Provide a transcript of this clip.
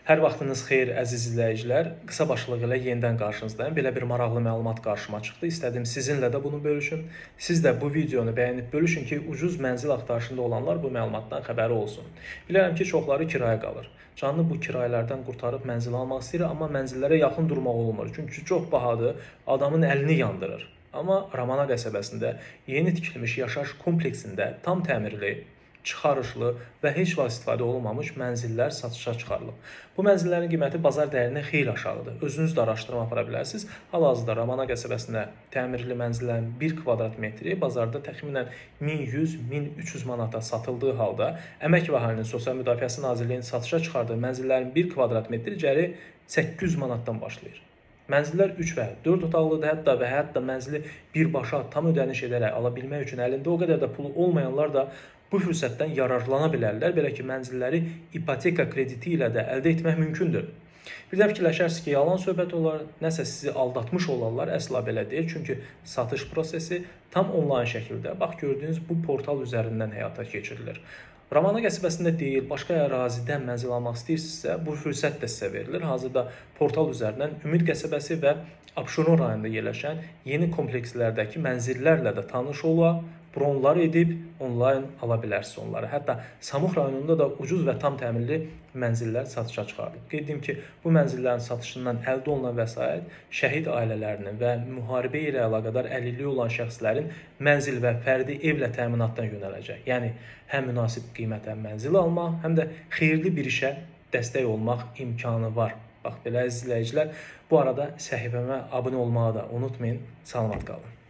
Hər vaxtınız xeyir, əziz izləyicilər. Qısa başlığı ilə yenidən qarşınızdayım. Belə bir maraqlı məlumat qarşıma çıxdı. İstədim sizinlə də bunu bölüşüm. Siz də bu videonu bəyənib bölüşün ki, ucuz mənzil axtarışında olanlar bu məlumatdan xəbəri olsun. Bilirəm ki, çoxları kirayə qalır. Canını bu kirayələrdən qurtarıb mənzil almaq istəyir, amma mənzillərə yaxın durmaq olmur. Çünki çox bahadır, adamın əlini yandırır. Amma Ramana qəsəbəsində yeni tikilmiş yaşayış kompleksində tam təmirli, çıxarışlı və heç vaxt istifadə olunmamış mənzillər satışa çıxarılıb. Bu mənzillərin qiyməti bazar dəyərindən xeyli aşağıdır. Özünüz də araşdırma apara bilərsiniz. Hal-hazırda Ramana qəsəbəsində təmirli mənzillərin 1 kvadrat metri bazarda təxminən 1100-1300 manata satıldığı halda, Əmək və Əhalinin Sosial Müdafiəsi Nazirliyinin satışa çıxardığı mənzillərin 1 kvadrat metri cəri 800 manatdan başlayır. Mənzillər 3 və 4 otaqlıdır, hətta mənzili birbaşa tam ödəniş edərək ala bilmək üçün əlində o qədər də pulu olmayanlar da bu fürsətdən yararlana bilərlər. Belə ki, mənzilləri ipoteka krediti ilə də əldə etmək mümkündür. Bir də fikirləşərsiniz ki, yalan söhbət olar, nəsə sizi aldatmış olarlar, əsla belə deyil. Çünki satış prosesi tam onlayn şəkildə, bax gördüyünüz bu portal üzərindən həyata keçirilir. Ramana qəsəbəsində deyil, başqa ərazidən mənzil almaq istəyirsinizsə, bu fürsət də sizə verilir. Hazırda portal üzərindən Ümid qəsəbəsi və Abşeron rayonunda yerləşən yeni komplekslərdəki mənzillərlə də tanış ola, bronlar edib onlayn ala bilərsiniz onları. Hətta Samux rayonunda da ucuz və tam təmirli mənzillər satışa çıxarılıb. Qeyd edim ki, bu mənzillərin satışından əldə olunan vəsait şəhid ailələrinin və müharibə ilə əlaqədar əlilliyi olan şəxslərin mənzil və fərdi evlə təminatdan yönələcək. Yəni, həm münasib qiymətə mənzil almaq, həm də xeyirli bir işə dəstək olmaq imkanı var. Bax, belə əziz izləyicilər, bu arada səhifəmə abunə olmağı da unutmayın. Salamat qalın.